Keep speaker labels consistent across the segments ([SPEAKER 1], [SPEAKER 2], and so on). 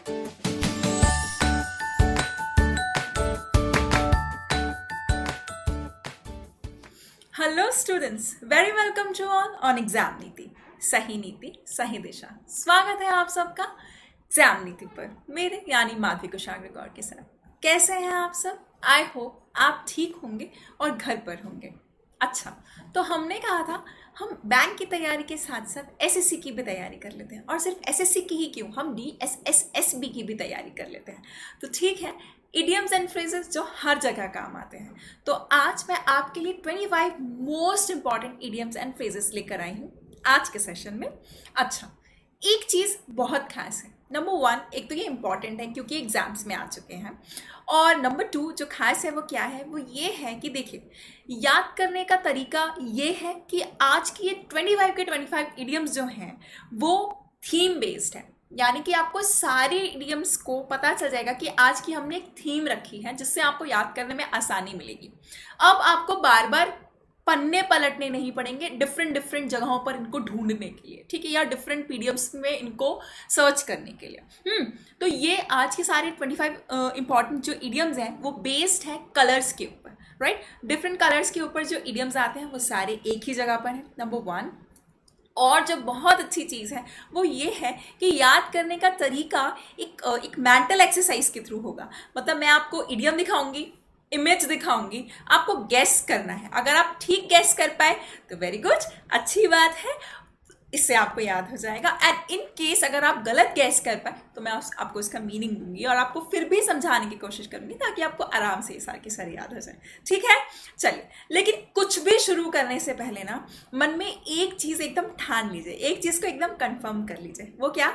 [SPEAKER 1] Hello students, very welcome to all on exam Niti Sahi दिशा। स्वागत है आप सबका एग्जाम नीति पर मेरे यानी माधवी कुशाग्र गौर के साथ। कैसे हैं आप सब? आई होप आप ठीक होंगे और घर पर होंगे। अच्छा, तो हमने कहा था हम बैंक की तैयारी के साथ साथ एसएससी की भी तैयारी कर लेते हैं, और सिर्फ एसएससी की ही क्यों, हम डीएसएसएसबी की भी तैयारी कर लेते हैं। तो ठीक है, इडियम्स एंड फ्रेजेस जो हर जगह काम आते हैं। तो आज मैं आपके लिए 25 most important idioms and phrases लेकर आई हूँ आज के सेशन में। अच्छा, एक चीज़ बहुत खास है। नंबर 1, एक तो ये इंपॉर्टेंट है क्योंकि एग्जाम्स में आ चुके हैं, और नंबर 2 जो खास है वो क्या है, वो ये है कि देखिए, याद करने का तरीका ये है कि आज की ये 25 के 25 इडियम्स जो हैं वो थीम बेस्ड है। यानी कि आपको सारे इडियम्स को पता चल जाएगा कि आज की हमने एक थीम रखी है जिससे आपको याद करने में आसानी मिलेगी। अब आपको बार बार पन्ने पलटने नहीं पड़ेंगे डिफरेंट जगहों पर इनको ढूंढने के लिए, ठीक है, या डिफरेंट पीडीएफ्स में इनको सर्च करने के लिए। तो ये आज के सारे 25 इंपॉर्टेंट जो इडियम्स हैं वो बेस्ड है कलर्स के ऊपर, राइट। डिफरेंट कलर्स के ऊपर जो इडियम्स आते हैं वो सारे एक ही जगह पर हैं, नंबर 1। और जो बहुत अच्छी चीज़ है वो ये है कि याद करने का तरीका एक मेंटल एक्सरसाइज के थ्रू होगा। मतलब मैं आपको इडियम दिखाऊंगी, इमेज दिखाऊंगी, आपको गैस करना है। अगर आप ठीक गैस कर पाए तो वेरी गुड, अच्छी बात है, इससे आपको याद हो जाएगा। एंड इन केस अगर आप गलत गैस कर पाए तो मैं आपको इसका मीनिंग दूंगी और आपको फिर भी समझाने की कोशिश करूंगी ताकि आपको आराम से ये सारे के सारे याद हो जाए, ठीक है। चलिए, लेकिन कुछ भी शुरू करने से पहले ना मन में एक चीज़ एकदम ठान लीजिए, एक चीज़ को एकदम कंफर्म कर लीजिए। वो क्या?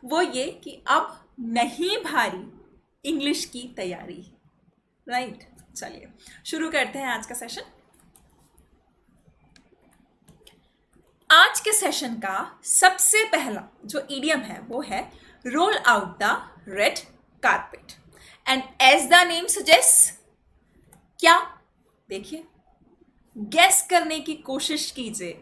[SPEAKER 1] वो ये कि अब नहीं भारी इंग्लिश की तैयारी, राइट। चलिए शुरू करते हैं आज का सेशन। आज के सेशन का सबसे पहला जो इडियम है वो है roll out the red carpet. And as the name suggest, क्या? देखिए, गेस करने की कोशिश कीजिए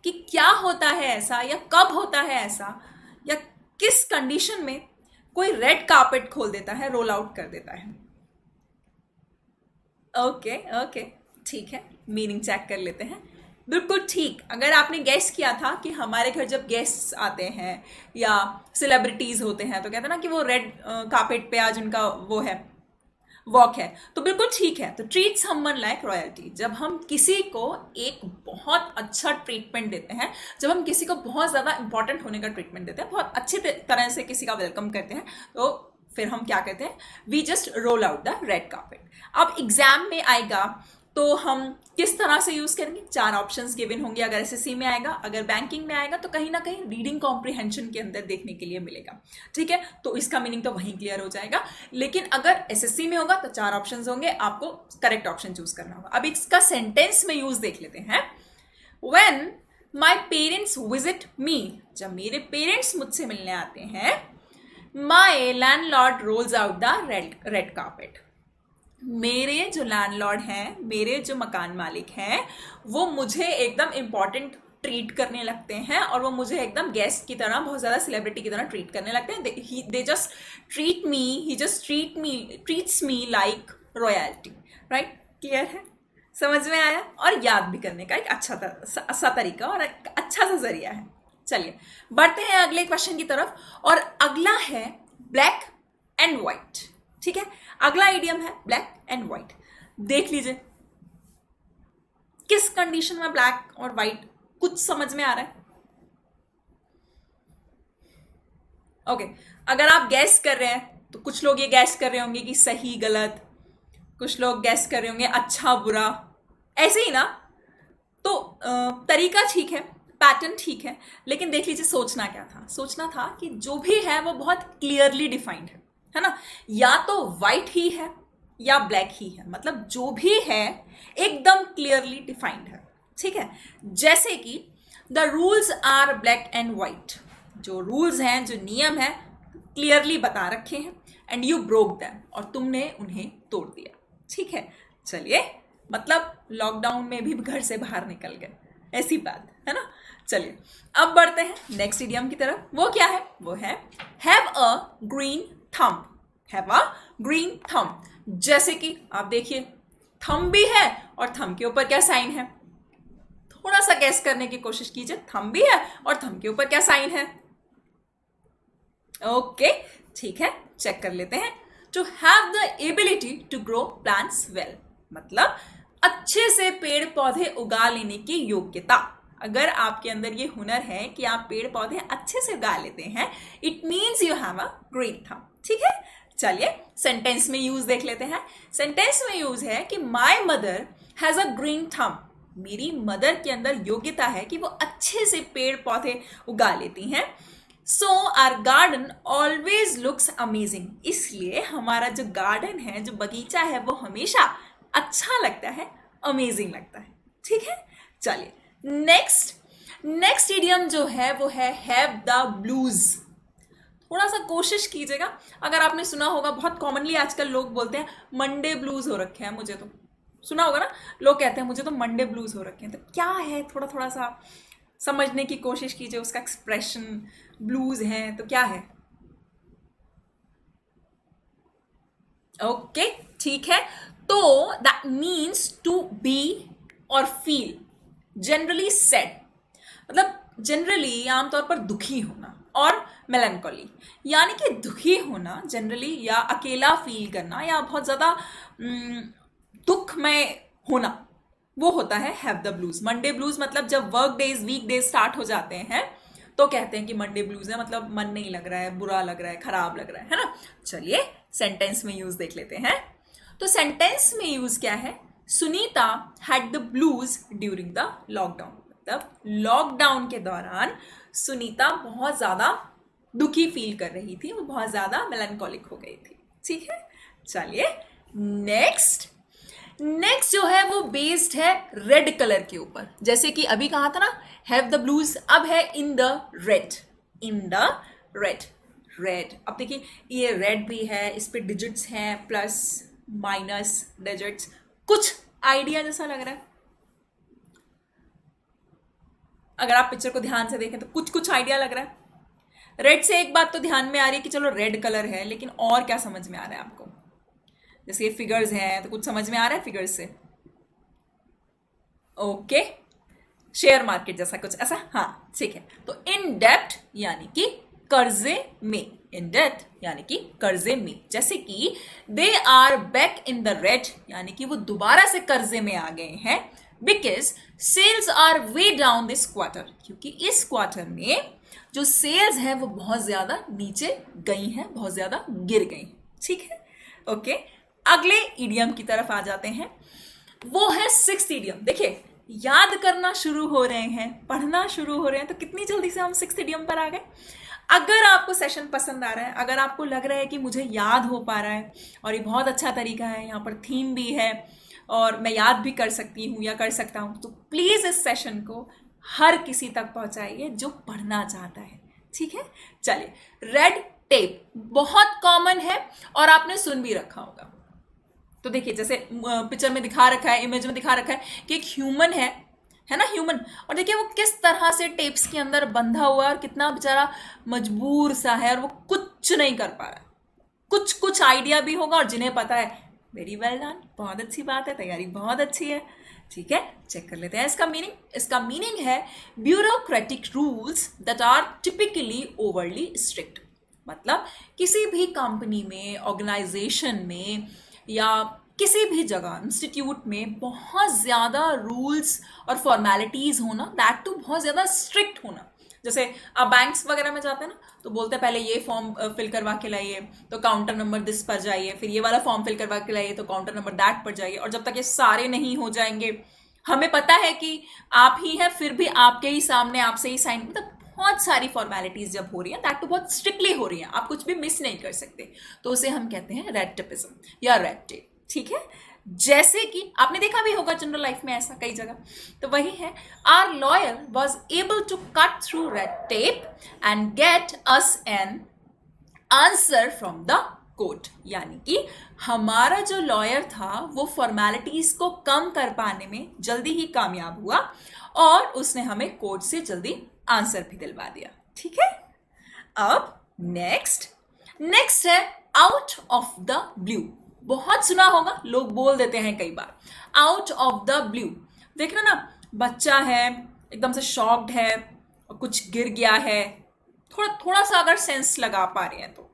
[SPEAKER 1] कि क्या होता है ऐसा, या कब होता है ऐसा, या किस कंडीशन में कोई रेड कारपेट खोल देता है, रोल आउट कर देता है। ओके, ठीक है, मीनिंग चेक कर लेते हैं। बिल्कुल ठीक, अगर आपने गैस किया था कि हमारे घर जब गेस्ट्स आते हैं या सेलिब्रिटीज होते हैं तो कहते हैं ना कि वो रेड कार्पेट पे आज उनका वो है, वॉक है, तो बिल्कुल ठीक है। तो ट्रीट समवन लाइक रॉयल्टी, जब हम किसी को एक बहुत अच्छा ट्रीटमेंट देते हैं, जब हम किसी को बहुत ज़्यादा इंपॉर्टेंट होने का ट्रीटमेंट देते हैं, बहुत अच्छे तरह से किसी का वेलकम करते हैं, तो फिर हम क्या कहते हैं? We just roll out the red carpet. अब एग्जाम में आएगा तो हम किस तरह से यूज करेंगे? 4 ऑप्शंस गिवन होंगे अगर एसएससी में आएगा, अगर बैंकिंग में आएगा तो कहीं ना कहीं रीडिंग कॉम्प्रिहेंशन के अंदर देखने के लिए मिलेगा, ठीक है। तो इसका मीनिंग तो वहीं क्लियर हो जाएगा। लेकिन अगर एसएससी में होगा तो 4 ऑप्शंस होंगे, आपको करेक्ट ऑप्शन चूज करना होगा। अब इसका सेंटेंस में यूज देख लेते हैं। When my parents visit me, जब मेरे पेरेंट्स मुझसे मिलने आते हैं, my landlord rolls out the red carpet. मेरे जो लैंडलॉर्ड हैं, मेरे जो मकान मालिक हैं, वो मुझे एकदम इम्पॉर्टेंट ट्रीट करने लगते हैं, और वो मुझे एकदम गेस्ट की तरह, बहुत ज़्यादा सेलिब्रिटी की तरह ट्रीट करने लगते हैं। They just treat me, he just treats me like royalty, right. Clear है? समझ में आया? और याद भी करने का एक अच्छा तरीका और एक अच्छा सा जरिया है। चलिए बढ़ते हैं अगले क्वेश्चन की तरफ, और अगला है ब्लैक एंड व्हाइट, ठीक है। अगला इडियम है ब्लैक एंड व्हाइट। देख लीजिए किस कंडीशन में ब्लैक और व्हाइट, कुछ समझ में आ रहा है? ओके, अगर आप गैस कर रहे हैं तो कुछ लोग ये गैस कर रहे होंगे कि सही गलत, कुछ लोग गैस कर रहे होंगे अच्छा बुरा, ऐसे ही ना। तो तरीका ठीक है, पैटर्न ठीक है, लेकिन देख लीजिए सोचना क्या था। सोचना था कि जो भी है वो बहुत क्लियरली डिफाइंड है ना। या तो व्हाइट ही है या ब्लैक ही है, मतलब जो भी है एकदम क्लियरली डिफाइंड है, ठीक है। जैसे कि the rules are black and white, जो रूल्स हैं, जो नियम है, क्लियरली बता रखे हैं, एंड यू ब्रोक देम, और तुमने उन्हें तोड़ दिया, ठीक है। चलिए, मतलब लॉकडाउन में भी घर से बाहर निकल गए, ऐसी बात है ना। चलिए अब बढ़ते हैं नेक्स्ट इडियम की तरफ। वो क्या है? वो है have a green thumb, have a green thumb. जैसे कि आप देखिए थंब भी है और थंब के ऊपर क्या साइन है, थोड़ा सा गैस करने की कोशिश कीजिए. थंब भी है और थंब के ऊपर क्या साइन है. ओके, ठीक है, चेक कर लेते हैं. To have the ability to grow plants well, मतलब अच्छे से पेड़ पौधे उगा लेने की योग्यता. अगर आपके अंदर ये हुनर है कि आप पेड़ पौधे अच्छे से उगा लेते हैं, it means you have a great thumb. ठीक है, चलिए सेंटेंस में यूज देख लेते हैं. सेंटेंस में यूज है कि my mother has a green thumb. मेरी मदर के अंदर योग्यता है कि वो अच्छे से पेड़ पौधे उगा लेती हैं. So our garden always looks amazing. इसलिए हमारा जो गार्डन है, जो बगीचा है, वो हमेशा अच्छा लगता है, अमेजिंग लगता है. ठीक है, चलिए नेक्स्ट इडियम जो है वो है हैव द ब्लूज. थोड़ा सा कोशिश कीजिएगा. अगर आपने सुना होगा, बहुत कॉमनली आजकल लोग बोलते हैं मंडे ब्लूज हो रखे हैं. मुझे तो सुना होगा ना, लोग कहते हैं मुझे तो मंडे ब्लूज हो रखे हैं. तो क्या है, थोड़ा सा समझने की कोशिश कीजिए उसका एक्सप्रेशन. ब्लूज हैं तो क्या है. ओके, ठीक है. तो दैट मीन्स टू बी और फील जनरली सैड, मतलब जनरली आमतौर पर दुखी होना, और मेलैंकोली यानी कि दुखी होना जनरली, या अकेला फील करना, या बहुत ज़्यादा दुख में होना, वो होता है have the blues. Monday blues मतलब जब वीक डेज स्टार्ट हो जाते हैं तो कहते हैं कि मंडे ब्लूज है, मतलब मन नहीं लग रहा है, बुरा लग रहा है, खराब लग रहा है ना. चलिए सेंटेंस में यूज देख लेते हैं. तो सेंटेंस में यूज क्या है, Sunita had the blues during the lockdown. मतलब लॉकडाउन के दौरान सुनीता बहुत ज्यादा दुखी फील कर रही थी, वो बहुत ज्यादा मेलैंकोलिक हो गई थी. ठीक है, चलिए नेक्स्ट जो है वो बेस्ड है रेड कलर के ऊपर. जैसे कि अभी कहा था ना हैव द ब्लूज, अब है इन द रेड. रेड. अब देखिए ये रेड भी है, इस पे डिजिट्स हैं, प्लस माइनस डिजिट्स. कुछ आइडिया जैसा लग रहा है. अगर आप पिक्चर को ध्यान से देखें तो कुछ आइडिया लग रहा है. रेड से एक बात तो ध्यान में आ रही है कि चलो रेड कलर है, लेकिन और क्या समझ में आ रहा है आपको. जैसे ये फिगर्स हैं तो कुछ समझ में आ रहा है फिगर्स से. ओके, शेयर मार्केट जैसा कुछ ऐसा. हाँ, ठीक है. तो इन डेप्ट यानी कि कर्जे में. इन डेप्ट यानी कि कर्जे में. जैसे कि they are back in the red, यानी कि वो दोबारा से कर्जे में आ गए हैं. Because sales are way down this quarter, क्योंकि इस क्वार्टर में जो सेल्स है वो बहुत ज्यादा नीचे गई हैं, बहुत ज्यादा गिर गई. ठीक है, ओके. अगले इडियम की तरफ आ जाते हैं. वो है सिक्स्थ इडियम. देखिए याद करना शुरू हो रहे हैं, पढ़ना शुरू हो रहे हैं, तो कितनी जल्दी से हम सिक्स्थ इडियम पर आ गए. अगर आपको सेशन पसंद आ रहा है, अगर आपको लग रहा है कि मुझे याद हो पा रहा है और ये बहुत अच्छा तरीका है, यहाँ पर थीम भी है और मैं याद भी कर सकती हूँ या कर सकता हूँ, तो प्लीज इस सेशन को हर किसी तक पहुंचाइए जो पढ़ना चाहता है. ठीक है, चलिए. रेड टेप बहुत कॉमन है और आपने सुन भी रखा होगा. तो देखिए जैसे पिक्चर में दिखा रखा है, इमेज में दिखा रखा है कि एक ह्यूमन है ना, ह्यूमन. और देखिए वो किस तरह से टेप्स के अंदर बंधा हुआ है और कितना बेचारा मजबूर सा है, और वो कुछ नहीं कर पा रहा है. कुछ आइडिया भी होगा, और जिन्हें पता है वेरी वेल डन, बहुत अच्छी बात है, तैयारी बहुत अच्छी है. ठीक है, चेक कर लेते हैं इसका मीनिंग. इसका मीनिंग है bureaucratic rules that are typically overly strict. मतलब किसी भी कंपनी में, ऑर्गेनाइजेशन में, या किसी भी जगह इंस्टीट्यूट में बहुत ज़्यादा रूल्स और फॉर्मेलिटीज़ होना, दैट टू बहुत ज़्यादा स्ट्रिक्ट होना. जैसे आप बैंक्स वगैरह में जाते हैं ना, तो बोलते हैं पहले ये फॉर्म फिल करवा के लाइए तो काउंटर नंबर दिस पर जाइए, फिर ये वाला फॉर्म फिल करवा के लाइए तो काउंटर नंबर दैट पर जाइए. और जब तक ये सारे नहीं हो जाएंगे, हमें पता है कि आप ही हैं, फिर भी आपके ही सामने आपसे ही साइन, मतलब बहुत सारी फॉर्मेलिटीज जब हो रही हैं, दैट तो बहुत स्ट्रिक्टली हो रही हैं, आप कुछ भी मिस नहीं कर सकते, तो उसे हम कहते हैं रेड टेपिज्म या रेड टेप. ठीक है, जैसे कि आपने देखा भी होगा जनरल लाइफ में ऐसा कई जगह. तो वही है, our lawyer was able to cut through red tape and get us an answer from the court. यानी कि हमारा जो लॉयर था वो फॉर्मेलिटीज को कम कर पाने में जल्दी ही कामयाब हुआ, और उसने हमें कोर्ट से जल्दी आंसर भी दिलवा दिया. ठीक है, अब नेक्स्ट है आउट ऑफ द ब्लू, बहुत सुना होगा, लोग बोल देते हैं कई बार, आउट ऑफ द ब्लू। देखना ना, बच्चा है, एकदम से शॉक्ड है और कुछ गिर गया है, थोड़ा थोड़ा सा अगर सेंस लगा पा रहे हैं तो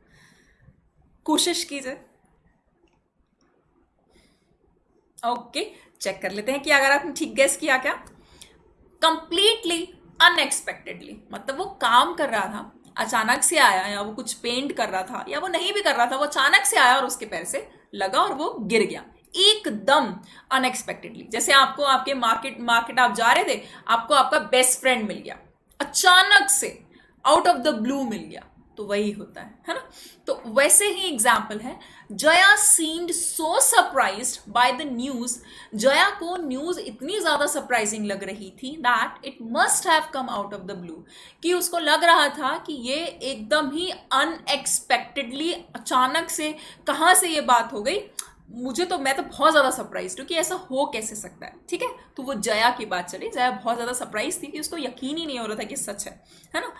[SPEAKER 1] कोशिश कीजिए। ओके, चेक कर लेते हैं कि अगर आपने ठीक गेस किया क्या। कंप्लीटली अनएक्सपेक्टेडली, मतलब वो काम कर रहा था, अचानक से आया, या वो कुछ पेंट कर रहा था, या वो नहीं भी कर रहा था, वो अचानक से आया और उसके पैर से लगा और वो गिर गया एकदम अनएक्सपेक्टेडली। जैसे आपको आपके मार्केट आप जा रहे थे, आपको आपका बेस्ट फ्रेंड मिल गया, अचानक से आउट ऑफ द ब्लू मिल गया, तो वही होता है ना। तो वैसे ही एग्जाम्पल है, Jaya seemed so surprised by the news, Jaya को न्यूज इतनी ज्यादा सरप्राइजिंग लग रही थी that it must have come out of the blue, कि उसको लग रहा था कि ये एकदम ही अनएक्सपेक्टेडली, अचानक से कहाँ से ये बात हो गई, मैं तो बहुत ज्यादा सरप्राइज हूँ कि ऐसा हो कैसे सकता है। ठीक है, तो वो जया की बात चली, जया बहुत ज्यादा सरप्राइज थी कि उसको यकीन ही नहीं हो रहा था कि सच है ना।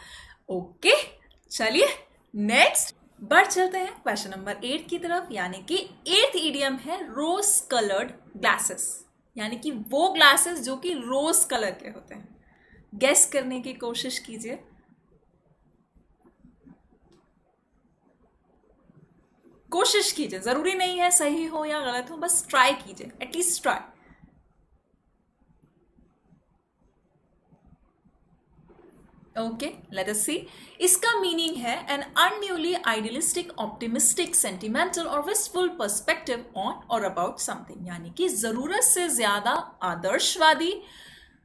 [SPEAKER 1] ओके, चलिए नेक्स्ट बढ़ चलते हैं क्वेश्चन नंबर 8 की तरफ, यानी कि 8th इडियम है रोज कलर्ड ग्लासेस, यानी कि वो ग्लासेस जो कि रोज कलर के होते हैं। गेस करने की कोशिश कीजिए। कोशिश कीजिए, जरूरी नहीं है सही हो या गलत हो, बस ट्राई कीजिए, at least try. Okay, let us see. इसका मीनिंग है an unduly idealistic, optimistic, sentimental or wistful perspective on or about something, यानी कि जरूरत से ज्यादा आदर्शवादी,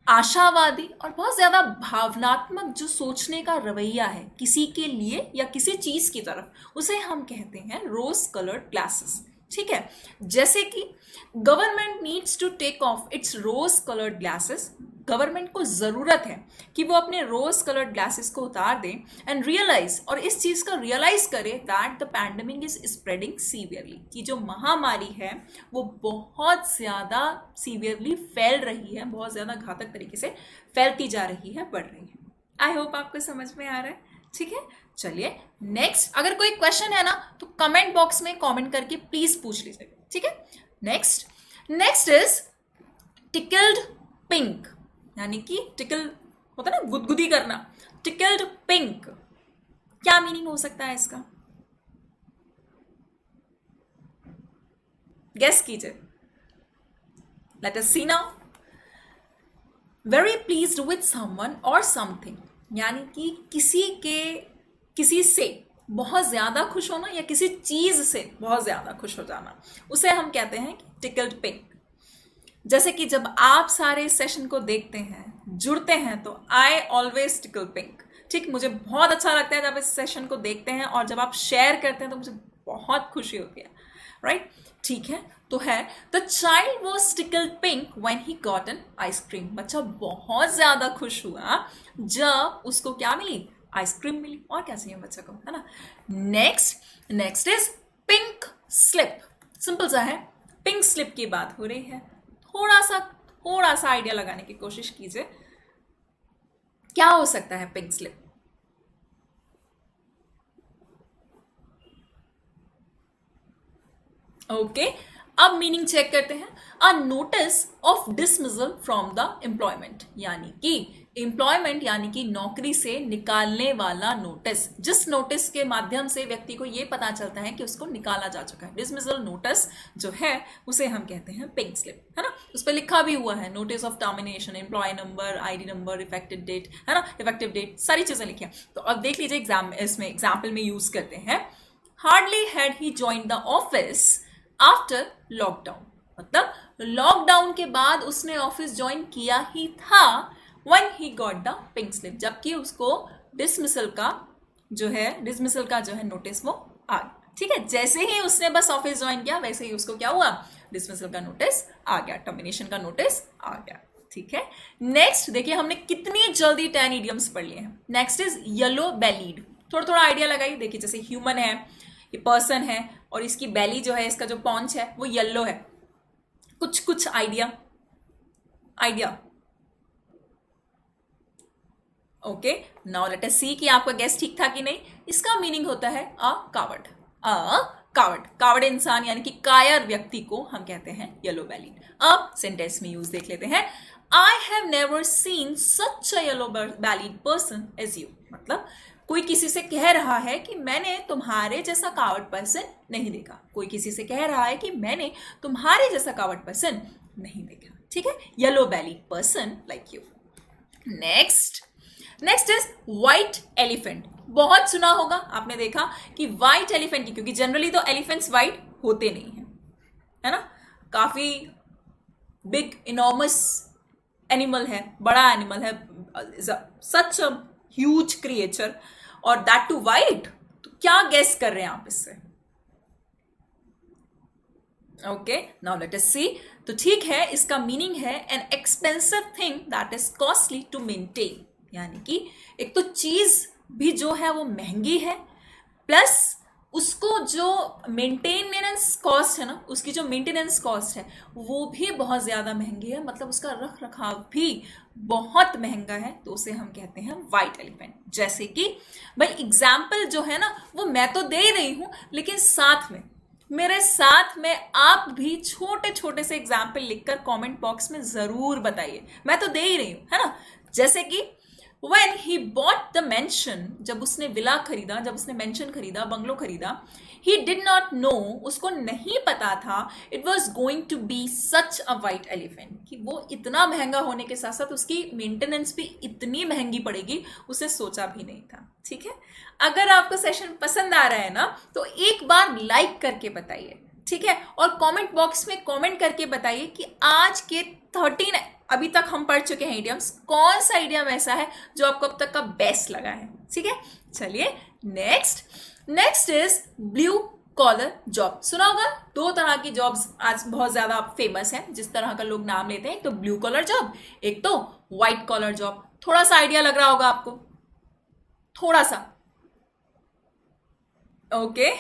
[SPEAKER 1] आशावादी और बहुत ज्यादा भावनात्मक जो सोचने का रवैया है किसी के लिए या किसी चीज की तरफ, उसे हम कहते हैं रोज कलर्ड ग्लासेस। ठीक है, जैसे कि government needs to take off its rose coloured glasses, government को जरूरत है कि वो अपने रोज कलर्ड ग्लासेस को उतार दें एंड रियलाइज, और इस चीज का रियलाइज करे that the pandemic is spreading severely, कि जो महामारी है वो बहुत ज्यादा सीवियरली फैल रही है, बहुत ज्यादा घातक तरीके से फैलती जा रही है, बढ़ रही है। आई होप आपको समझ में आ रहा है। ठीक है, चलिए नेक्स्ट। अगर कोई क्वेश्चन है ना तो कमेंट बॉक्स में कमेंट करके प्लीज पूछ लीजिएगा। ठीक है, नेक्स्ट इज टिकल्ड पिंक, यानी कि टिकल होता है ना, गुदगुदी करना, टिकल्ड पिंक, क्या मीनिंग हो सकता है इसका? गेस कीजिए। Let us see now. Very pleased with someone और समथिंग, यानी कि किसी से बहुत ज्यादा खुश होना या किसी चीज से बहुत ज्यादा खुश हो जाना, उसे हम कहते हैं टिकल्ड पिंक। जैसे कि जब आप सारे सेशन को देखते हैं, जुड़ते हैं, तो आई ऑलवेज टिकल पिंक। ठीक, मुझे बहुत अच्छा लगता है जब इस सेशन को देखते हैं, और जब आप शेयर करते हैं तो मुझे बहुत खुशी होती है, राइट? ठीक है, तो है the child was tickled pink when he got an ice cream, बच्चा बहुत ज्यादा खुश हुआ जब उसको क्या मिली? आइसक्रीम मिली। और क्या चाहिए बच्चा को, है ना। Next is pink slip. Simple सा है, पिंक स्लिप की बात हो रही है। थोड़ा सा आइडिया लगाने की कोशिश कीजिए, क्या हो सकता है पिंक स्लिप? ओके, अब मीनिंग चेक करते हैं। A notice of dismissal from the employment, यानी कि एम्प्लॉयमेंट यानी कि नौकरी से निकालने वाला नोटिस, जिस नोटिस के माध्यम से व्यक्ति को यह पता चलता है कि उसको निकाला जा चुका है। डिसमिसल नोटिस जो है उसे हम कहते हैं पिंक स्लिप, है ना। उस पर लिखा भी हुआ है notice of termination, employee number, ID number, effective date, है ना, इफेक्टिव डेट, सारी चीजें लिखी हैं। तो अब देख लीजिए, इसमें एग्जाम्पल में यूज करते हैं। Hardly had he join the office after lockdown, मतलब लॉकडाउन के बाद उसने ऑफिस ज्वाइन किया ही था when he got the pink slip, जबकि उसको डिसमिसल का जो है नोटिस वो आ गया। ठीक है, जैसे ही उसने बस ऑफिस ज्वाइन किया वैसे ही उसको क्या हुआ? डिसमिसल का नोटिस आ गया, टर्मिनेशन का नोटिस आ गया। ठीक है, नेक्स्ट देखिए हमने कितनी जल्दी 10 इडियम्स पढ़ लिए हैं। Next is yellow bellied. थोड़ा आइडिया लगाइए। देखिए जैसे ह्यूमन है, ये पर्सन है, और इसकी बेली जो है, इसका जो पॉन्च है वो येलो है। कुछ idea okay, now let us see कि आपका गेस ठीक था कि नहीं। इसका मीनिंग होता है a coward. A coward, coward इंसान यानी कि कायर व्यक्ति को हम कहते हैं येलो बैलीड। अब सेंटेंस में यूज देख लेते हैं। I have never seen such a yellow bellied person as you. मतलब कोई किसी से कह रहा है कि मैंने तुम्हारे जैसा कावर्ड पर्सन नहीं देखा। कोई किसी से कह रहा है कि मैंने तुम्हारे जैसा कावर्ड पर्सन नहीं देखा। ठीक है, yellow bellied person like you. Next is white elephant. बहुत सुना होगा आपने, देखा कि व्हाइट एलिफेंट की, क्योंकि जनरली तो एलिफेंट्स व्हाइट होते नहीं हैं, है ना। काफी बिग इनॉर्मस एनिमल है, बड़ा एनिमल है, सच अ ह्यूज क्रिएचर, और दैट टू व्हाइट। तो क्या गेस कर रहे हैं आप इससे? Okay, now let us see. तो ठीक है, इसका मीनिंग है an expensive thing that is costly to maintain. यानी कि एक तो चीज भी जो है वो महंगी है, प्लस उसको जो मेंटेनेंस कॉस्ट है ना, उसकी जो मेंटेनेंस कॉस्ट है वो भी बहुत ज़्यादा महंगी है। मतलब उसका रख रखाव भी बहुत महंगा है, तो उसे हम कहते हैं व्हाइट एलिफेंट। जैसे कि भाई एग्जाम्पल जो है ना वो मैं तो दे ही रही हूँ, लेकिन साथ में मेरे साथ में आप भी छोटे छोटे से एग्जाम्पल लिखकर कमेंट बॉक्स में ज़रूर बताइए। मैं तो दे ही रही हूँ, है ना। जैसे कि when he bought the mansion, जब उसने विला खरीदा, जब उसने मेंशन खरीदा, बंगलो खरीदा, he did not know, उसको नहीं पता था, it was going to be such a white elephant, कि वो इतना महंगा होने के साथ साथ उसकी मेंटेनेंस भी इतनी महंगी पड़ेगी, उसे सोचा भी नहीं था। ठीक है, अगर आपको सेशन पसंद आ रहा है ना तो एक बार लाइक करके बताइए, ठीक है, और कमेंट बॉक्स में कमेंट करके बताइए कि आज के 13 अभी तक हम पढ़ चुके हैं इडियम्स, कौन सा इडियम ऐसा है जो आपको अब तक का बेस्ट लगा है। ठीक है, चलिए next is blue collar job. सुना होगा, दो तरह की जॉब्स आज बहुत ज्यादा फेमस हैं, जिस तरह का लोग नाम लेते हैं। एक तो ब्लू कॉलर जॉब, एक तो व्हाइट कॉलर जॉब। थोड़ा सा आइडिया लग रहा होगा आपको, थोड़ा सा। ओके,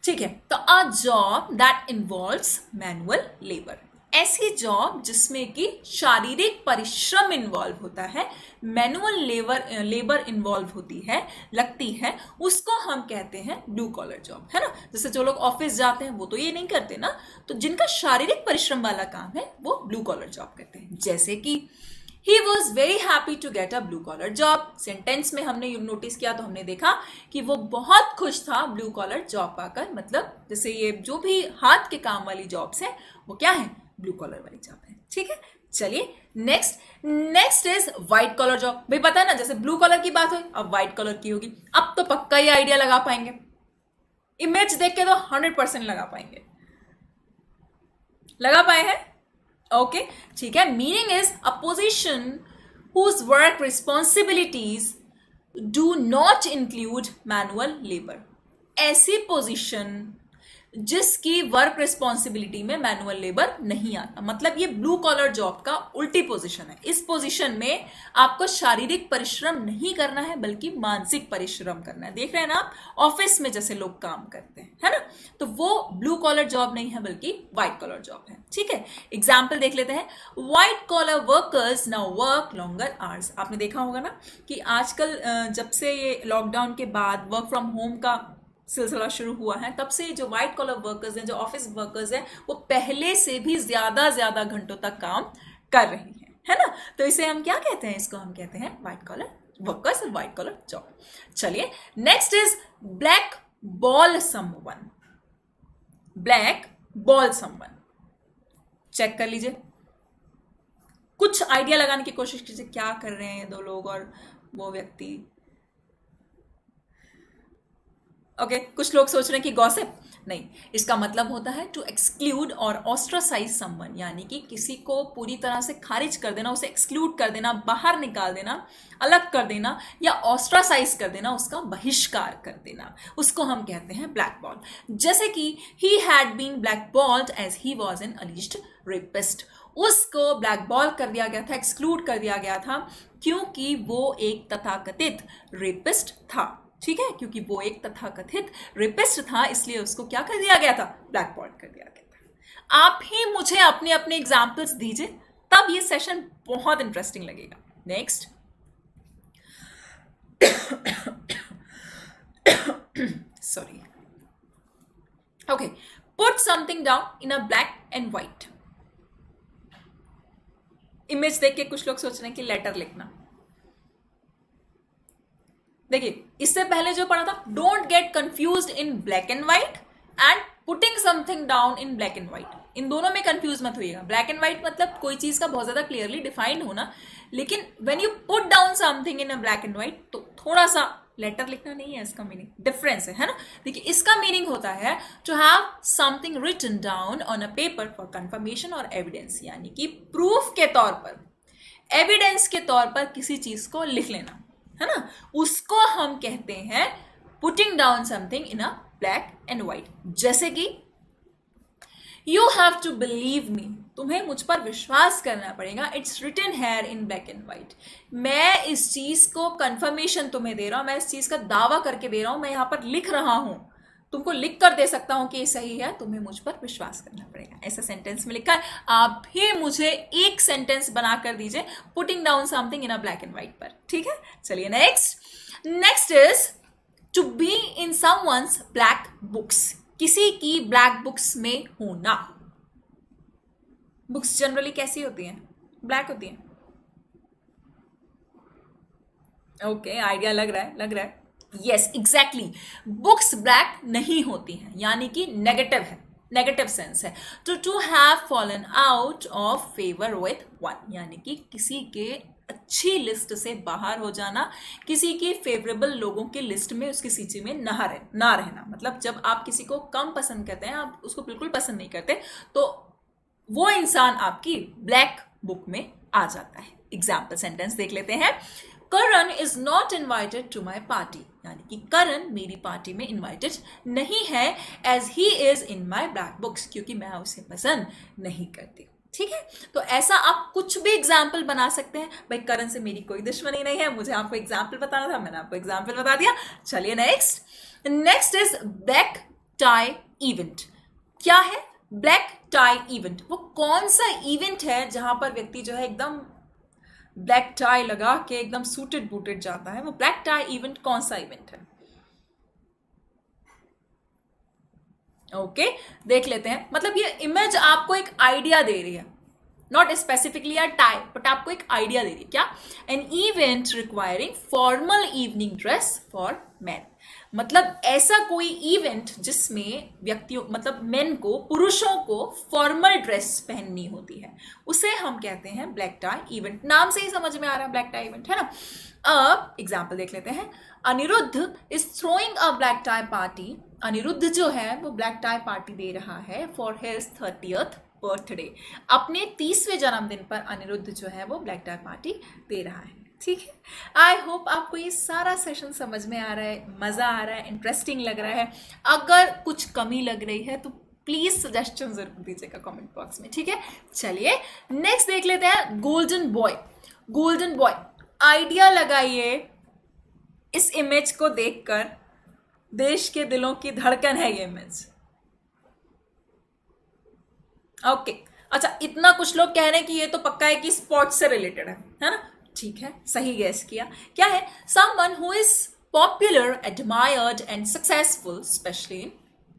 [SPEAKER 1] ठीक है, तो a job that involves manual labour, ऐसी जॉब जिसमें कि शारीरिक परिश्रम इन्वॉल्व होता है, मैनुअल लेबर इन्वॉल्व होती है, लगती है, उसको हम कहते हैं ब्लू कॉलर जॉब, है ना। जैसे जो लोग ऑफिस जाते हैं वो तो ये नहीं करते ना, तो जिनका शारीरिक परिश्रम वाला काम है वो ब्लू कॉलर जॉब कहते हैं। जैसे कि he was very happy to get a blue collar job. Sentence में हमने नोटिस किया तो हमने देखा कि वो बहुत खुश था ब्लू कॉलर जॉब पाकर। मतलब जैसे ये जो भी हाथ के काम वाली जॉब्स हैं वो क्या है, ब्लू कॉलर वाली जॉब है। ठीक है, चलिए next is white collar job. भाई पता है ना, जैसे ब्लू कॉलर की बात हुई, अब व्हाइट कॉलर की होगी। अब तो पक्का ही आइडिया लगा पाएंगे, इमेज देख के तो 100% लगा पाएंगे। लगा पाए हैं? ओके, ठीक है। Meaning is a position whose work responsibilities do not include manual labour. ऐसी पोजीशन जिसकी वर्क रिस्पॉन्सिबिलिटी में मैनुअल लेबर नहीं आता। मतलब ये ब्लू कॉलर जॉब का उल्टी पोजीशन है। इस पोजीशन में आपको शारीरिक परिश्रम नहीं करना है, बल्कि मानसिक परिश्रम करना है। देख रहे हैं ना आप, ऑफिस में जैसे लोग काम करते हैं, है ना, तो वो ब्लू कॉलर जॉब नहीं है बल्कि व्हाइट कॉलर जॉब है। ठीक है, एग्जाम्पल देख लेते हैं। White collar workers now work longer hours. आपने देखा होगा ना कि आजकल जब से ये लॉकडाउन के बाद वर्क फ्रॉम होम का सिलसिला शुरू हुआ है, तब से जो व्हाइट कॉलर वर्कर्स हैं, जो ऑफिस वर्कर्स हैं, वो पहले से भी ज्यादा घंटों तक काम कर रही हैं, है ना। तो इसे हम क्या कहते हैं, इसको हम कहते हैं व्हाइट कॉलर वर्कर्स और व्हाइट कॉलर जॉब। चलिए next is black ball someone. Black ball someone, check कर लीजिए, कुछ आइडिया लगाने की कोशिश कीजिए क्या कर रहे हैं ये दो लोग और वो व्यक्ति। ओके, कुछ लोग सोच रहे हैं कि गॉसिप नहीं, इसका मतलब होता है टू एक्सक्लूड और ऑस्ट्रासाइज समवन, यानी कि किसी को पूरी तरह से खारिज कर देना, उसे एक्सक्लूड कर देना, बाहर निकाल देना, अलग कर देना, या ऑस्ट्रासाइज कर देना, उसका बहिष्कार कर देना, उसको हम कहते हैं ब्लैक बॉल। जैसे कि he had been blackballed as he was an alleged rapist. उसको ब्लैक बॉल कर दिया गया था, एक्सक्लूड कर दिया गया था, क्योंकि वो एक तथाकथित रेपिस्ट था। ठीक है, क्योंकि वो एक तथाकथित रेपिस्ट था, इसलिए उसको क्या कर दिया गया था, ब्लैक बॉल कर दिया गया था। आप ही मुझे अपने अपने एग्जाम्पल्स दीजिए, तब ये सेशन बहुत इंटरेस्टिंग लगेगा। Next sorry, okay, put something down in a black and white. Image देख के कुछ लोग सोच रहे हैं कि लेटर लिखना। देखिए, इससे पहले जो पढ़ा था, don't get confused in black and white and putting something down in black and white. इन दोनों में कंफ्यूज मत होइएगा। ब्लैक एंड व्हाइट मतलब कोई चीज का बहुत ज्यादा क्लियरली डिफाइंड होना, लेकिन when you put down something in a black and white तो थोड़ा सा लेटर लिखना नहीं है, इसका मीनिंग डिफरेंस है ना। देखिए, इसका मीनिंग होता है to have something written down on a paper for confirmation और एविडेंस, यानी कि प्रूफ के तौर पर, एविडेंस के तौर पर किसी चीज को लिख लेना, है ना, उसको हम कहते हैं putting down something in a black and white. जैसे कि you have to believe me, तुम्हें मुझ पर विश्वास करना पड़ेगा, it's written here in black and white. मैं इस चीज को कंफर्मेशन तुम्हें दे रहा हूं, मैं इस चीज का दावा करके दे रहा हूं, मैं यहां पर लिख रहा हूं, तुमको लिख कर दे सकता हूं कि ये सही है, तुम्हें मुझ पर विश्वास करना पड़ेगा। ऐसा सेंटेंस में लिखा है। आप भी मुझे एक सेंटेंस बना कर दीजिए putting down something in a black and white पर, ठीक है। चलिए next is to be in someone's black books, किसी की ब्लैक बुक्स में होना। बुक्स जनरली कैसी होती हैं? ब्लैक होती हैं। ओके, आइडिया लग रहा है। यस, एग्जैक्टली, बुक्स ब्लैक नहीं होती हैं, यानी कि नेगेटिव है, नेगेटिव सेंस है। To have fallen out of favour with one, यानी कि किसी के अच्छी लिस्ट से बाहर हो जाना, किसी की फेवरेबल लोगों की लिस्ट में, उसकी सूची में ना रहना। मतलब जब आप किसी को कम पसंद करते हैं, आप उसको बिल्कुल पसंद नहीं करते, तो वो इंसान आपकी ब्लैक बुक में आ जाता है। एग्जाम्पल सेंटेंस देख लेते हैं। Karan is not invited to my party, यानी कि करण मेरी पार्टी में इन्वाइटेड नहीं है, as he is in my black books, क्योंकि मैं उसे पसंद नहीं करती। ठीक है, तो ऐसा आप कुछ भी एग्जाम्पल बना सकते हैं। भाई, करण से मेरी कोई दुश्मनी नहीं है, मुझे आपको एग्जाम्पल बताना था, मैंने आपको एग्जाम्पल बता दिया। चलिए next is black tie event. क्या है ब्लैक टाई इवेंट? वो कौन सा इवेंट है जहां पर व्यक्ति जो है एकदम ब्लैक टाई लगा के एकदम सूटेड बूटेड जाता है? वो ब्लैक टाई इवेंट कौन सा इवेंट है? ओके, देख लेते हैं। मतलब ये इमेज आपको एक आइडिया दे रही है, not specifically a tie, but आपको एक आइडिया दे रही है। क्या? An event requiring formal evening dress for man. मतलब ऐसा कोई इवेंट जिसमें व्यक्तियों, मतलब मेन को, पुरुषों को फॉर्मल ड्रेस पहननी होती है, उसे हम कहते हैं ब्लैक टाई इवेंट। नाम से ही समझ में आ रहा है ब्लैक टाई इवेंट, है ना। अब एग्जाम्पल देख लेते हैं। Aniruddh is throwing a black tie party. Aniruddh जो है वो ब्लैक टाई पार्टी दे रहा है फॉर हिज 30th बर्थडे। अपने 30वें जन्मदिन पर अनिरुद्ध जो है वो ब्लैक टाई पार्टी दे रहा है। ठीक है, आई होप आपको ये सारा सेशन समझ में आ रहा है, मजा आ रहा है, इंटरेस्टिंग लग रहा है। अगर कुछ कमी लग रही है तो प्लीज सजेशन जरूर दीजिएगा कमेंट बॉक्स में, ठीक है। चलिए नेक्स्ट देख लेते हैं। Golden boy. Golden boy, idea लगाइए इस इमेज को देखकर। देश के दिलों की धड़कन है ये इमेज। ओके, अच्छा, इतना कुछ लोग कह रहे हैं कि ये तो पक्का है कि स्पोर्ट्स से रिलेटेड है ना। ठीक है, सही गैस किया। क्या है? Someone who is popular, admired and successful, specially in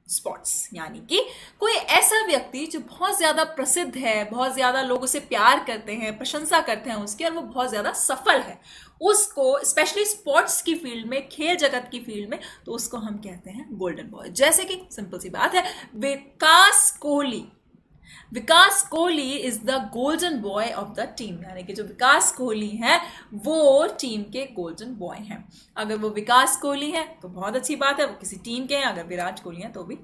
[SPEAKER 1] sports, यानी कि कोई ऐसा व्यक्ति जो बहुत ज्यादा प्रसिद्ध है, बहुत ज्यादा लोग उसे प्यार करते हैं, प्रशंसा करते हैं उसकी, और वो बहुत ज्यादा सफल है, उसको स्पेशली स्पोर्ट्स की फील्ड में, खेल जगत की फील्ड में, तो उसको हम कहते हैं गोल्डन बॉय। जैसे कि सिंपल सी बात है, Vikas Kohli. Vikas Kohli is the golden boy of the team, यानी कि जो विकास कोहली हैं वो टीम के गोल्डन बॉय हैं। अगर वो विकास कोहली हैं तो बहुत अच्छी बात है, वो किसी टीम के हैं। अगर विराट कोहली हैं तो भी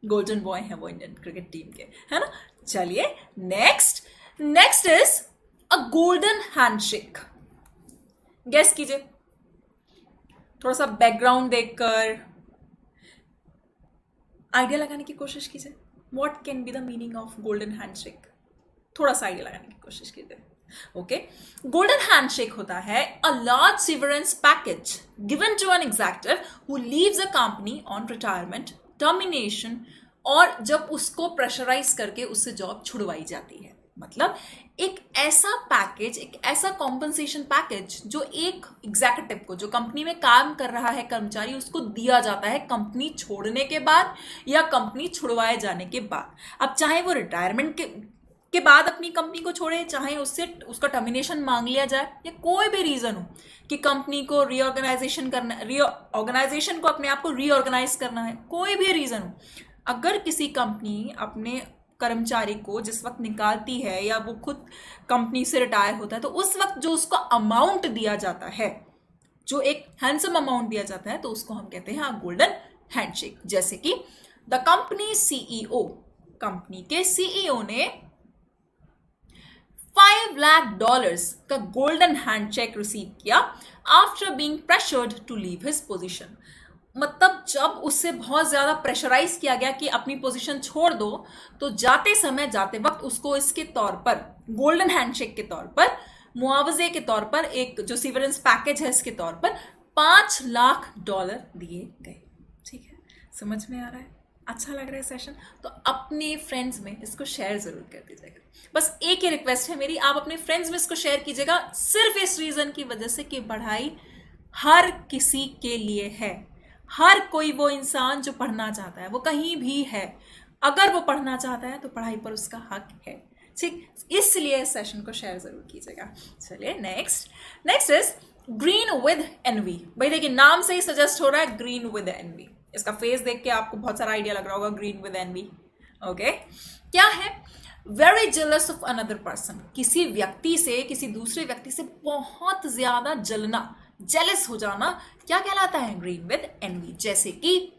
[SPEAKER 1] गोल्डन बॉय हैं वो इंडियन क्रिकेट टीम के, है ना। चलिए next is a golden handshake. Guess कीजिए, थोड़ा सा बैकग्राउंड देखकर आइडिया लगाने की कोशिश कीजिए। What can be the meaning of golden handshake? थोड़ा सा आइडिया लगाने की कोशिश कीजिए। ओके, गोल्डन हैंडशेक होता है a large severance package given to an executive who leaves a company on retirement, termination, और जब उसको प्रेशराइज करके उससे जॉब छुड़वाई जाती है। मतलब एक ऐसा पैकेज, एक ऐसा कॉम्पनसेशन पैकेज जो एक एग्जीक्यूटिव को, जो कंपनी में काम कर रहा है कर्मचारी, उसको दिया जाता है कंपनी छोड़ने के बाद या कंपनी छुड़वाए जाने के बाद। अब चाहे वो रिटायरमेंट के बाद अपनी कंपनी को छोड़े, चाहे उससे उसका टर्मिनेशन मांग लिया जाए, या कोई भी रीजन हो कि कंपनी को रीऑर्गेनाइजेशन करना, ऑर्गेनाइजेशन को अपने आप को रीऑर्गेनाइज करना है, कोई भी रीजन हो, अगर किसी कंपनी अपने कर्मचारी को जिस वक्त निकालती है या वो खुद कंपनी से रिटायर होता है, तो उस वक्त जो उसको अमाउंट दिया जाता है, जो एक हैंडसम अमाउंट दिया जाता है, तो उसको हम कहते हैं गोल्डन हैंडशेक। जैसे कि द कंपनी सीईओ, कंपनी के सीईओ ने $5 लाख का गोल्डन हैंडशेक रिसीव किया after being pressured to leave his position. मतलब जब उससे बहुत ज्यादा प्रेशराइज किया गया कि अपनी पोजीशन छोड़ दो, तो जाते समय, जाते वक्त उसको इसके तौर पर, गोल्डन हैंडशेक के तौर पर, मुआवजे के तौर पर, एक जो सीवरेंस पैकेज है इसके तौर पर $5 लाख दिए गए। ठीक है, समझ में आ रहा है? अच्छा लग रहा है सेशन? तो अपने फ्रेंड्स में इसको शेयर जरूर कर दीजिएगा। बस एक ही रिक्वेस्ट है मेरी, आप अपने फ्रेंड्स में इसको शेयर कीजिएगा, सिर्फ इस रीजन की वजह से कि पढ़ाई हर किसी के लिए है। हर कोई वो इंसान जो पढ़ना चाहता है, वो कहीं भी है, अगर वो पढ़ना चाहता है तो पढ़ाई पर उसका हक है। ठीक, इसलिए इस सेशन को शेयर जरूर कीजिएगा। चलिए next is green with envy. भाई देखिए, नाम से ही सजेस्ट हो रहा है ग्रीन विद एनवी। इसका फेस देख के आपको बहुत सारा आइडिया लग रहा होगा, ग्रीन विद एनवी। ओके, क्या है? Very jealous of another person, किसी व्यक्ति से, किसी दूसरे व्यक्ति से बहुत ज्यादा जलना, जेलस हो जाना, क्या कहलाता है? Green with envy. जैसे कि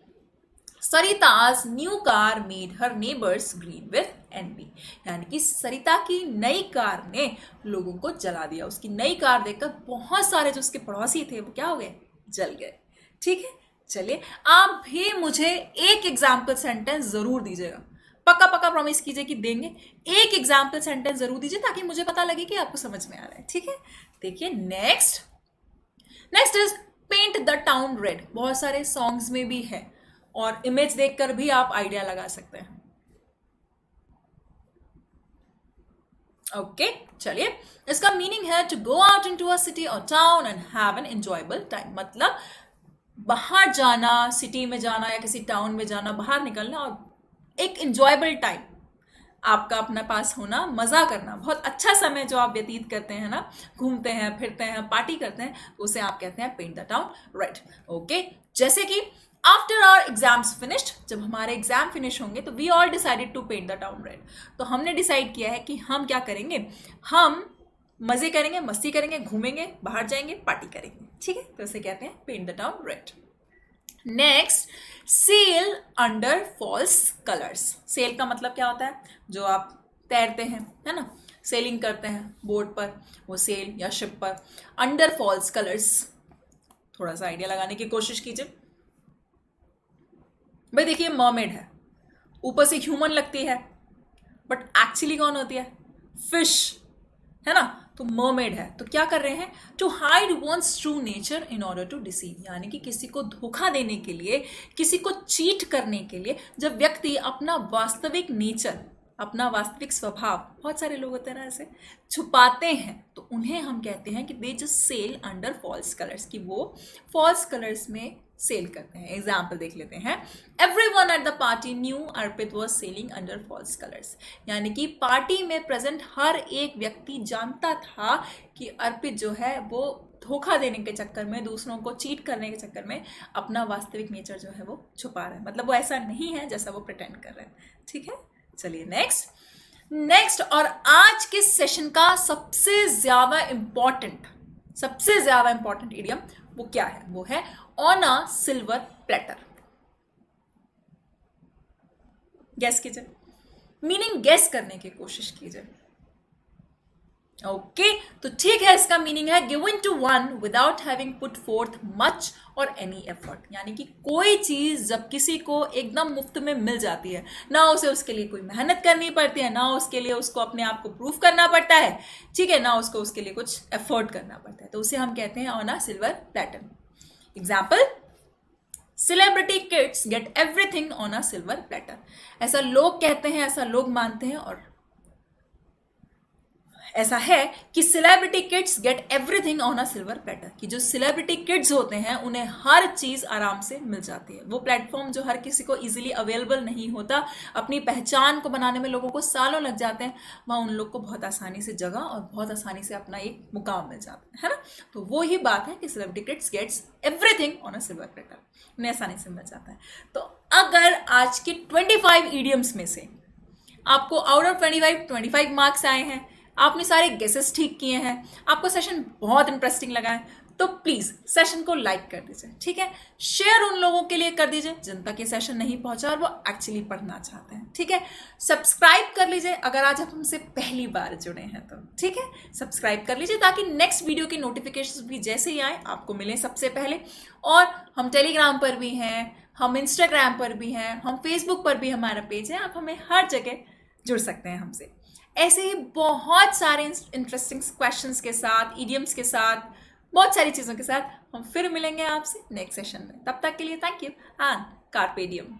[SPEAKER 1] Sarita's new car made her neighbours green with envy, यानी कि सरिता की नई कार ने लोगों को जला दिया। उसकी नई कार देखकर बहुत सारे जो उसके पड़ोसी थे वो क्या हो गए? जल गए। ठीक है, चलिए आप भी मुझे एक एग्जाम्पल सेंटेंस जरूर दीजिएगा, पक्का पक्का प्रॉमिस कीजिए कि देंगे। एक एग्जाम्पल सेंटेंस जरूर दीजिए ताकि मुझे पता लगे कि आपको समझ में आ रहा है। ठीक है, देखिए next is paint the town red. बहुत सारे सॉन्ग्स में भी है और इमेज देखकर भी आप आइडिया लगा सकते हैं। ओके, चलिए इसका मीनिंग है to go out into a city और town and have an enjoyable time. मतलब बाहर जाना, सिटी में जाना या किसी टाउन में जाना, बाहर निकलना और एक एंजॉयबल टाइम आपका अपने पास होना, मजा करना, बहुत अच्छा समय जो आप व्यतीत करते हैं ना, घूमते हैं, फिरते हैं, पार्टी करते हैं, तो उसे आप कहते हैं paint the town red. Okay, जैसे कि आफ्टर आवर एग्जाम्स फिनिश्ड, जब हमारे एग्जाम फिनिश होंगे तो we all decided to paint the town red. तो हमने डिसाइड किया है कि हम क्या करेंगे, हम मजे करेंगे, मस्ती करेंगे, घूमेंगे, बाहर जाएंगे, पार्टी करेंगे। ठीक है, तो इसे कहते हैं paint the town red. Next, sail under false colours. Sail का मतलब क्या होता है? जो आप तैरते हैं, है ना, सेलिंग करते हैं बोट पर, वो सेल या शिप पर। अंडर फॉल्स कलर्स, थोड़ा सा आइडिया लगाने की कोशिश कीजिए। भाई देखिए, मर्मेड है, ऊपर से ह्यूमन लगती है, बट एक्चुअली कौन होती है? फिश, है ना। तो मर्मेड है, तो क्या कर रहे हैं? To hide one's true nature in order to deceive, यानी कि किसी को धोखा देने के लिए, किसी को चीट करने के लिए, जब व्यक्ति अपना वास्तविक नेचर, अपना वास्तविक स्वभाव, बहुत सारे लोग होते हैं ना ऐसे, छुपाते हैं, तो उन्हें हम कहते हैं कि they just sail under false colours, कि वो फॉल्स कलर्स में सेल करते हैं। एग्जाम्पल देख लेते हैं। Everyone at the party knew Arpit was sailing under false colours, यानी कि पार्टी में प्रेजेंट हर एक व्यक्ति जानता था कि अर्पित जो है वो धोखा देने के चक्कर में, दूसरों को चीट करने के चक्कर में अपना वास्तविक नेचर जो है वो छुपा रहा है। मतलब वो ऐसा नहीं है जैसा वो प्रिटेंड कर रहे हैं। ठीक है, चलिए नेक्स्ट और आज के सेशन का सबसे ज्यादा इंपॉर्टेंट इडियम वो क्या है? वो है on a silver platter. Gas कीजिए, मीनिंग गैस करने की कोशिश कीजिए। ओके, तो ठीक है, इसका मीनिंग है given to one without having put forth much और एनी एफर्ट, यानी कि कोई चीज जब किसी को एकदम मुफ्त में मिल जाती है, ना उसे उसके लिए कोई मेहनत करनी पड़ती है, ना उसके लिए उसको अपने आप को प्रूफ करना पड़ता है, ठीक है, ना उसको उसके लिए कुछ एफर्ट करना पड़ता है, तो उसे हम कहते हैं on a silver platter. Example, celebrity kids get everything on a silver platter. ऐसा लोग कहते हैं, ऐसा लोग मानते हैं, और ऐसा है कि celebrity kids get everything on a silver platter, कि जो सेलिब्रिटी किड्स होते हैं उन्हें हर चीज आराम से मिल जाती है। वो प्लेटफॉर्म जो हर किसी को इजीली अवेलेबल नहीं होता, अपनी पहचान को बनाने में लोगों को सालों लग जाते हैं, वहाँ उन लोग को बहुत आसानी से जगह और बहुत आसानी से अपना एक मुकाम मिल जाता है ना। तो वो ही बात है कि celebrity kids gets everything on a silver platter, उन्हें आसानी से मिल जाता है। तो अगर आज के 25 ईडियम्स में से आपको आउट ऑफ 25 मार्क्स आए हैं, आपने सारे गेसेस ठीक किए हैं, आपको सेशन बहुत इंटरेस्टिंग लगा है, तो प्लीज सेशन को लाइक कर दीजिए, ठीक है। शेयर उन लोगों के लिए कर दीजिए जिन तक ये सेशन नहीं पहुंचा और वो एक्चुअली पढ़ना चाहते हैं, ठीक है। सब्सक्राइब कर लीजिए अगर आज आप हमसे पहली बार जुड़े हैं तो, ठीक है। सब्सक्राइब कर लीजिए ताकि नेक्स्ट वीडियो की नोटिफिकेशन भी जैसे ही आए आपको मिले सबसे पहले। और हम टेलीग्राम पर भी हैं, हम इंस्टाग्राम पर भी हैं, हम फेसबुक पर भी हमारा पेज है, आप हमें हर जगह जुड़ सकते हैं हमसे। ऐसे ही बहुत सारे इंटरेस्टिंग क्वेश्चंस के साथ, इडियम्स के साथ, बहुत सारी चीज़ों के साथ हम फिर मिलेंगे आपसे नेक्स्ट सेशन में। तब तक के लिए थैंक यू एंड कार्पे डियम।